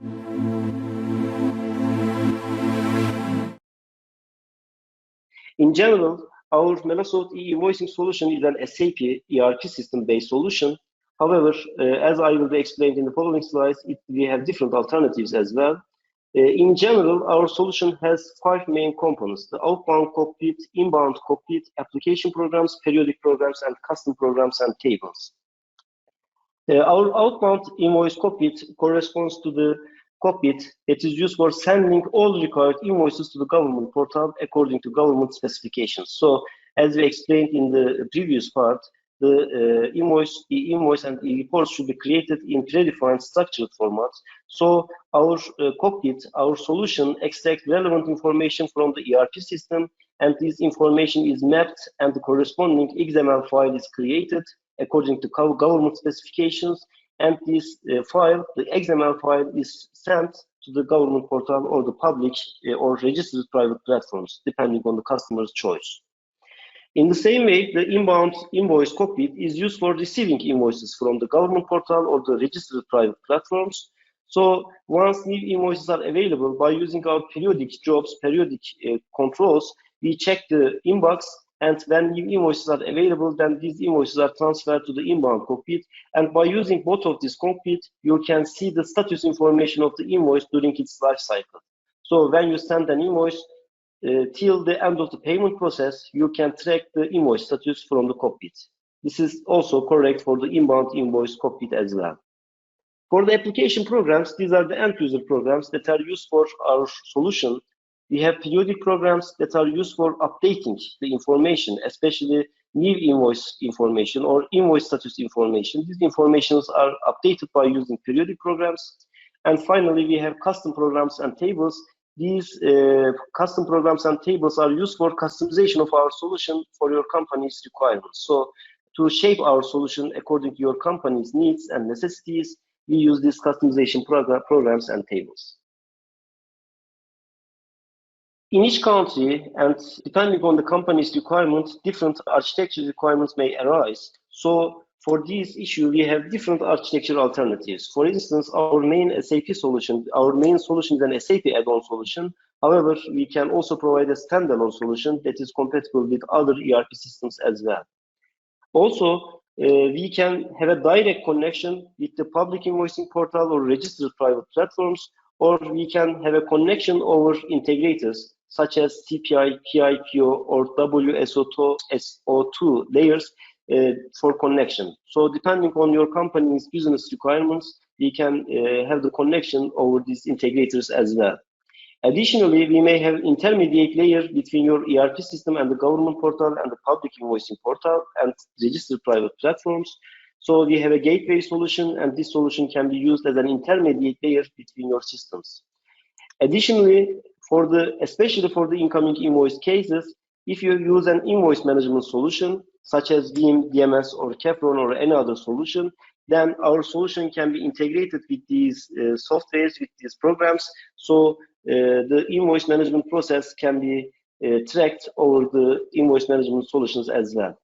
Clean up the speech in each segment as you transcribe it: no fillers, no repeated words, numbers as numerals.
In general, our Melasoft E-Invoicing Solution is an SAP ERP system-based solution. However, as I will be explained in the following slides, we have different alternatives as well. In general, our solution has 5 main components: the outbound cockpit, inbound cockpit, application programs, periodic programs, and custom programs and tables. Our outbound invoice cockpit corresponds to the cockpit that is used for sending all required invoices to the government portal according to government specifications. So, as we explained in the previous part, the e-invoice and e-reports should be created in predefined structured formats. So our cockpit, our solution, extracts relevant information from the ERP system, and this information is mapped and the corresponding XML file is created according to government specifications, and this file, the XML file, is sent to the government portal or the public or registered private platforms, depending on the customer's choice. In the same way, the inbound invoice cockpit is used for receiving invoices from the government portal or the registered private platforms. So once new invoices are available, by using our periodic jobs, periodic controls, we check the inbox, and when new invoices are available, then these invoices are transferred to the inbound cockpit. And by using both of these cockpit, you can see the status information of the invoice during its life cycle. So when you send an invoice, till the end of the payment process, you can track the invoice status from the cockpit. This is also correct for the inbound invoice cockpit as well. For the application programs, these are the end-user programs that are used for our solution. We have periodic programs that are used for updating the information, especially new invoice information or invoice status information. These informations are updated by using periodic programs. And finally, we have custom programs and tables. These custom programs and tables are used for customization of our solution for your company's requirements. So to shape our solution according to your company's needs and necessities, we use these customization programs and tables. In each country, and depending on the company's requirements, different architecture requirements may arise. So for this issue, we have different architecture alternatives. For instance, our main SAP solution, our main solution is an SAP add-on solution. However, we can also provide a standalone solution that is compatible with other ERP systems as well. Also, we can have a direct connection with the public invoicing portal or registered private platforms, or we can have a connection over integrators such as CPI, PIPO, or WSO2 layers for connection. So depending on your company's business requirements, we can have the connection over these integrators as well. Additionally, we may have intermediate layer between your ERP system and the government portal and the public invoicing portal and registered private platforms. So we have a gateway solution, and this solution can be used as an intermediate layer between your systems. Additionally, especially for the incoming invoice cases, if you use an invoice management solution, such as Veeam, DMS, or Kepron, or any other solution, then our solution can be integrated with these softwares, with these programs. So the invoice management process can be tracked over the invoice management solutions as well.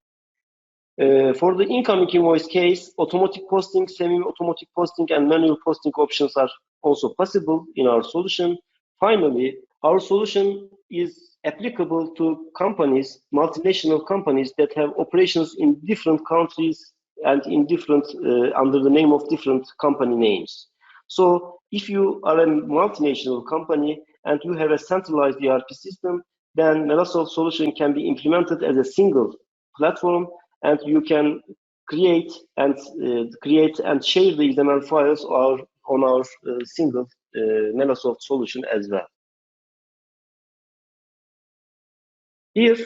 For the incoming invoice case, automatic posting, semi-automatic posting, and manual posting options are also possible in our solution. Finally, our solution is applicable to companies, multinational companies that have operations in different countries and in different, under the name of different company names. So if you are a multinational company and you have a centralized ERP system, then Melasoft solution can be implemented as a single platform, and you can create and share the XML files on our single Melasoft solution as well. Here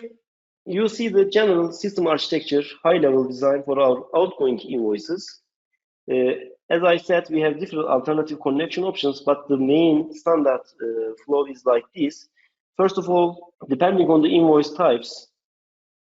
you see the general system architecture, high-level design for our outgoing invoices. As I said, we have different alternative connection options, but the main standard flow is like this. First of all, depending on the invoice types,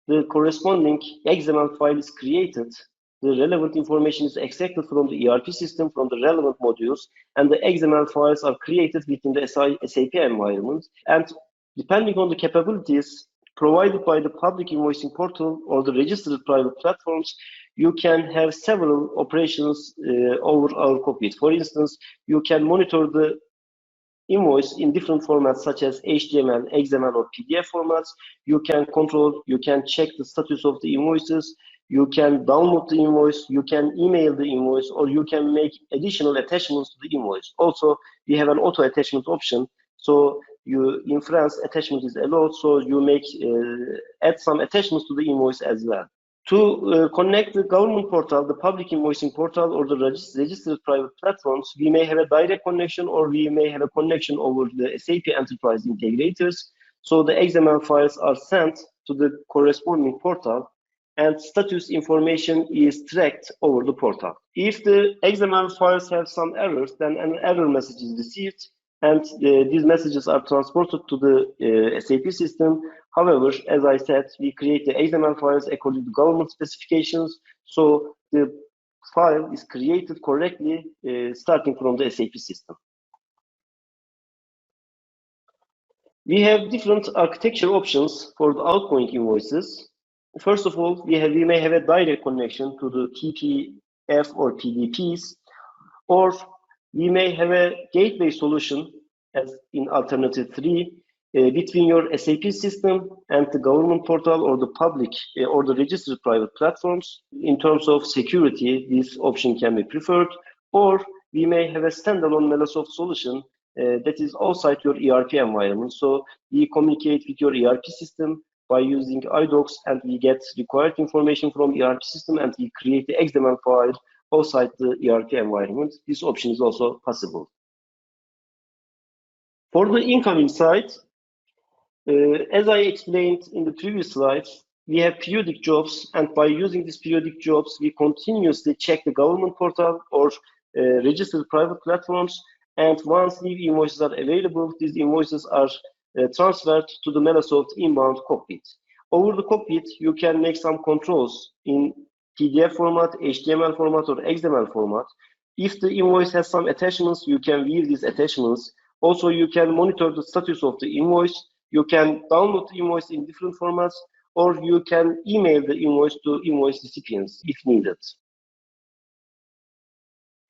the corresponding XML file is created. The relevant information is extracted from the ERP system, from the relevant modules, and the XML files are created within the SAP environment. And depending on the capabilities provided by the public invoicing portal or the registered private platforms, you can have several operations over our cockpit. For instance, you can monitor the invoice in different formats such as HTML, XML, or PDF formats. You can control, you can check the status of the invoices, you can download the invoice, you can email the invoice, or you can make additional attachments to the invoice. Also, we have an auto attachment option. So in France, attachment is allowed, so you make add some attachments to the invoice as well. To connect the government portal, the public invoicing portal, or the registered private platforms, we may have a direct connection or we may have a connection over the SAP Enterprise integrators. So the XML files are sent to the corresponding portal and status information is tracked over the portal. If the XML files have some errors, then an error message is received and these messages are transported to the SAP system. However, as I said, we create the XML files according to government specifications, so the file is created correctly starting from the SAP system. We have different architecture options for the outgoing invoices. First of all, we may have a direct connection to the PPF or PDPs, or we may have a gateway solution as in alternative 3 between your SAP system and the government portal or the public or the registered private platforms. In terms of security, this option can be preferred, or we may have a standalone Melasoft solution that is outside your ERP environment. So we communicate with your ERP system by using iDocs, and we get required information from ERP system, and we create the XML file outside the ERP environment. This option is also possible. For the incoming side, as I explained in the previous slides, we have periodic jobs, and by using these periodic jobs, we continuously check the government portal or registered private platforms, and once new invoices are available, these invoices are transferred to the Melasoft inbound cockpit. Over the cockpit, you can make some controls in PDF format, HTML format, or XML format. If the invoice has some attachments, you can view these attachments. Also, you can monitor the status of the invoice. You can download the invoice in different formats, or you can email the invoice to invoice recipients if needed.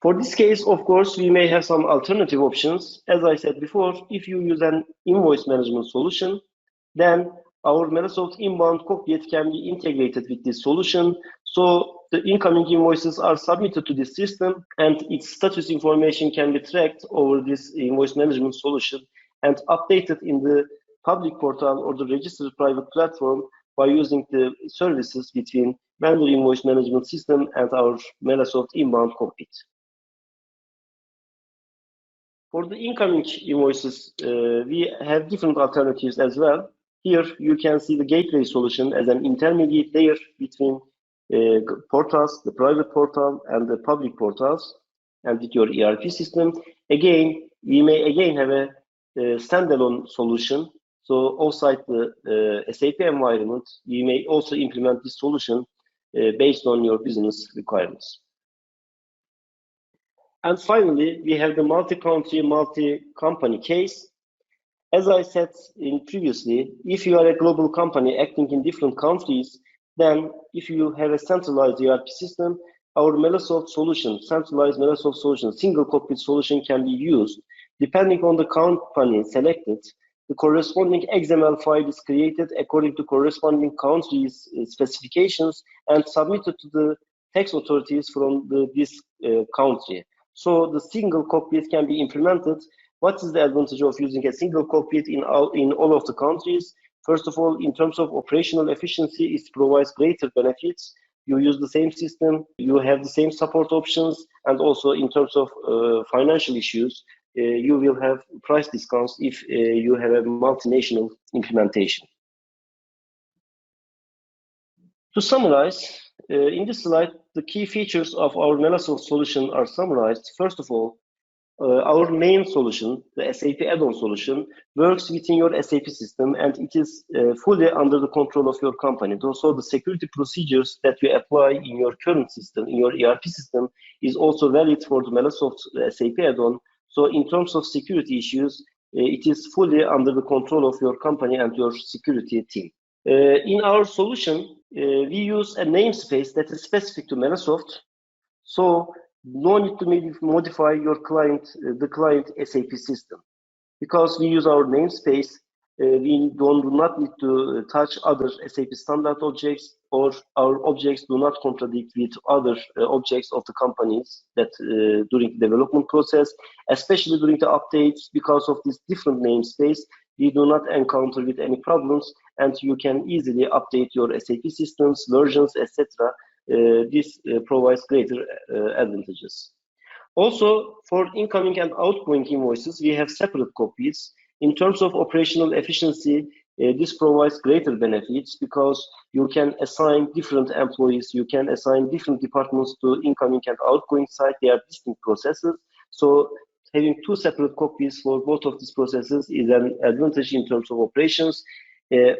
For this case, of course, we may have some alternative options. As I said before, if you use an invoice management solution, then our Melasoft inbound cockpit can be integrated with this solution. So the incoming invoices are submitted to this system, and its status information can be tracked over this invoice management solution and updated in the public portal or the registered private platform by using the services between vendor invoice management system and our Melasoft inbound cockpit. For the incoming invoices, we have different alternatives as well. Here you can see the gateway solution as an intermediate layer between portals, the private portal and the public portals, and with your ERP system. Again, we may again have a standalone solution. So outside the SAP environment, we may also implement this solution based on your business requirements. And finally, we have the multi-country, multi-company case. As I said previously, if you are a global company acting in different countries, then if you have a centralized ERP system, our Melasoft solution, centralized Melasoft solution, single cockpit solution can be used. Depending on the company selected, the corresponding XML file is created according to corresponding countries' specifications and submitted to the tax authorities from this country. So the single cockpit can be implemented. What is the advantage of using a single cockpit in all of the countries? First of all, in terms of operational efficiency, it provides greater benefits. You use the same system, you have the same support options, and also in terms of financial issues, you will have price discounts if you have a multinational implementation. To summarize, in this slide, the key features of our Melasoft solution are summarized. First of all, our main solution, the SAP add-on solution, works within your SAP system, and it is fully under the control of your company. Also, the security procedures that you apply in your current system, in your ERP system, is also valid for the Melasoft SAP add-on. So in terms of security issues, it is fully under the control of your company and your security team. In our solution, we use a namespace that is specific to Melasoft. So no need to modify your client, the client SAP system. Because we use our namespace, we do not need to touch other SAP standard objects, or our objects do not contradict with other objects of the companies that during the development process, especially during the updates. Because of this different namespace, we do not encounter with any problems, and you can easily update your SAP systems, versions, etc. This provides greater advantages. Also, for incoming and outgoing invoices, we have separate cockpits. In terms of operational efficiency, this provides greater benefits because you can assign different employees, you can assign different departments to incoming and outgoing side. They are distinct processes. So having two separate cockpits for both of these processes is an advantage in terms of operations.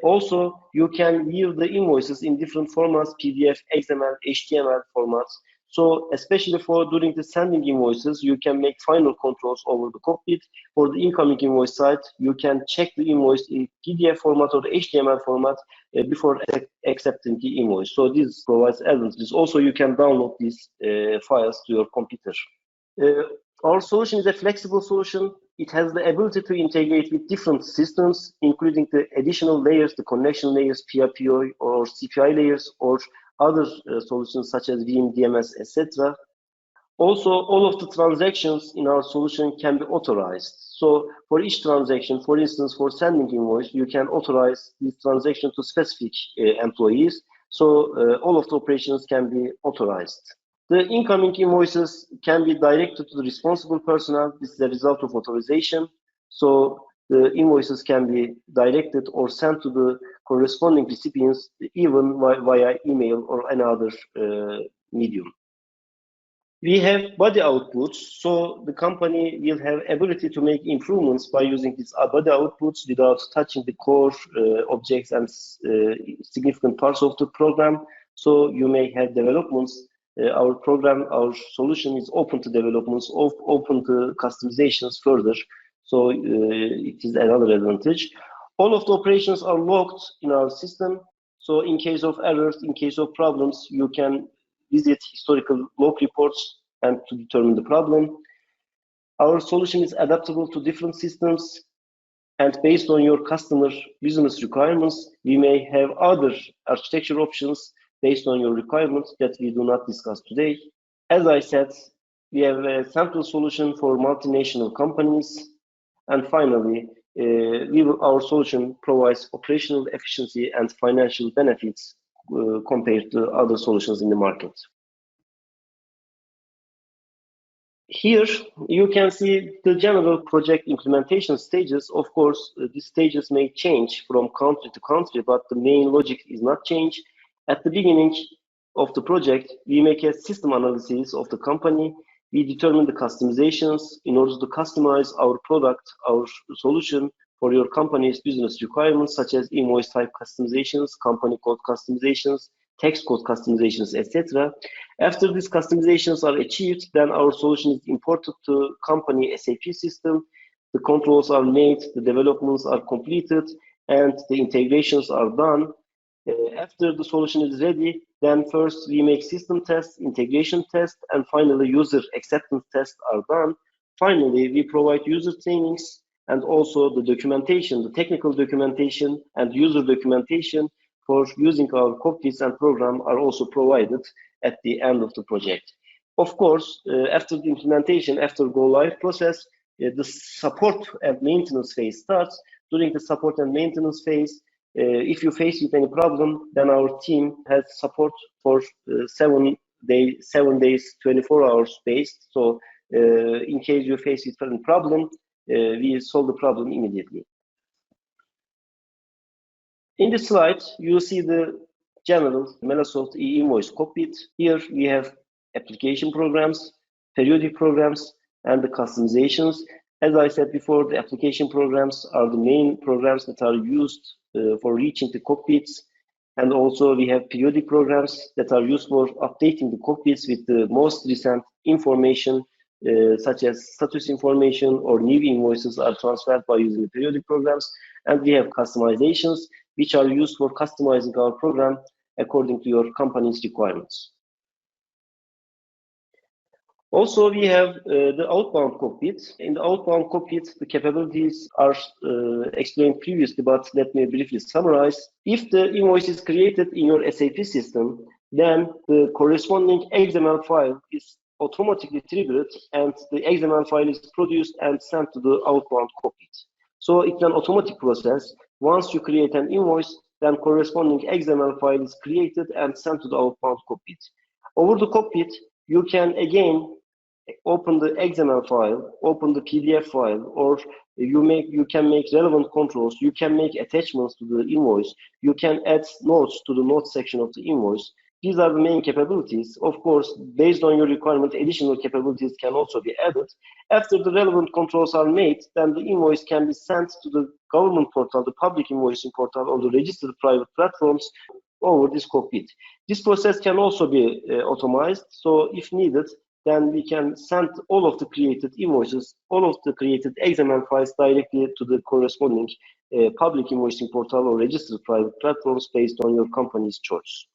Also, you can view the invoices in different formats, PDF, XML, HTML formats. So especially for during the sending invoices, you can make final controls over the cockpit. For the incoming invoice side, you can check the invoice in PDF format or HTML format before accepting the invoice. So this provides advantages. Also, you can download these files to your computer. Our solution is a flexible solution. It has the ability to integrate with different systems, including the additional layers, the connection layers, PRPO or CPI layers, or other solutions such as VM, DMS, etc. Also, all of the transactions in our solution can be authorized. So for each transaction, for instance, for sending invoice, you can authorize this transaction to specific employees. So all of the operations can be authorized. The incoming invoices can be directed to the responsible personnel. This is a result of authorization. So the invoices can be directed or sent to the corresponding recipients, even via email or another medium. We have body outputs, so the company will have ability to make improvements by using these body outputs without touching the core objects and significant parts of the program. So you may have developments. Our program, our solution is open to developments, open to customizations further. So it is another advantage. All of the operations are logged in our system. So in case of errors, in case of problems, you can visit historical log reports and to determine the problem. Our solution is adaptable to different systems, and based on your customer business requirements, we may have other architecture options based on your requirements that we do not discuss today. As I said, we have a central solution for multinational companies. And finally, our solution provides operational efficiency and financial benefits compared to other solutions in the market. Here, you can see the general project implementation stages. Of course, these stages may change from country to country, but the main logic is not changed. At the beginning of the project, we make a system analysis of the company. We determine the customizations in order to customize our product, our solution for your company's business requirements, such as invoice type customizations, company code customizations, text code customizations, etc. After these customizations are achieved, then our solution is imported to company SAP system. The controls are made, the developments are completed, and the integrations are done. After the solution is ready, then first we make system tests, integration tests, and finally user acceptance tests are done. Finally, we provide user trainings and also the documentation, the technical documentation and user documentation for using our cockpits and program are also provided at the end of the project. Of course, after the implementation, after go live process, the support and maintenance phase starts. During the support and maintenance phase, if you face with any problem, then our team has support for 7 days, 24 hours based. So in case you face with any problem, we solve the problem immediately. In this slide, you see the general Melasoft E-Invoice cockpit. Here we have application programs, periodic programs, and the customizations. As I said before, the application programs are the main programs that are used for reaching the cockpits. And also we have periodic programs that are used for updating the cockpits with the most recent information, such as status information or new invoices are transferred by using the periodic programs. And we have customizations. which are used for customizing our program according to your company's requirements. Also, we have the outbound cockpit. In the outbound cockpit, the capabilities are explained previously, but let me briefly summarize. If the invoice is created in your SAP system, then the corresponding XML file is automatically triggered, and the XML file is produced and sent to the outbound cockpit. So it's an automatic process. Once you create an invoice, then corresponding XML file is created and sent to the outbound cockpit. Over the cockpit, you can again open the XML file, open the PDF file, or you can make relevant controls. You can make attachments to the invoice. You can add notes to the notes section of the invoice. These are the main capabilities. Of course, based on your requirement, additional capabilities can also be added. After the relevant controls are made, then the invoice can be sent to the government portal, the public invoicing portal, or the registered private platforms over this cockpit. This process can also be automated. So if needed, then we can send all of the created invoices, all of the created XML files directly to the corresponding public invoicing portal or registered private platforms based on your company's choice.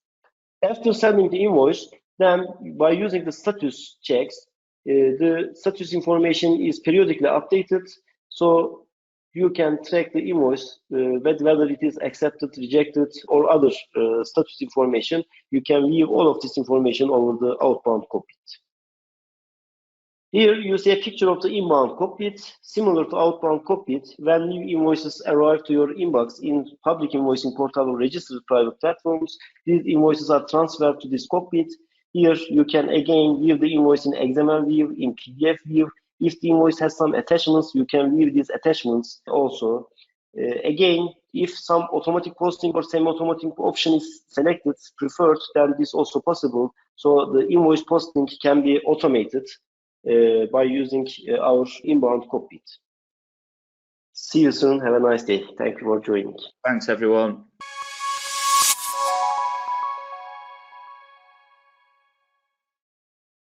After sending the invoice, then by using the status checks, the status information is periodically updated, so you can track the invoice, whether it is accepted, rejected, or other status information. You can view all of this information over the outbound cockpit. Here you see a picture of the inbound cockpit, similar to outbound cockpit. When new invoices arrive to your inbox in public invoicing portal or registered private platforms, these invoices are transferred to this cockpit. Here you can again view the invoice in XML view, in PDF view. If the invoice has some attachments, you can view these attachments also. Again, if some automatic posting or semi-automatic option is selected, preferred, then this is also possible. So the invoice posting can be automated by using our inbound cockpit. See you soon. Have a nice day. Thank you for joining. Thanks, everyone.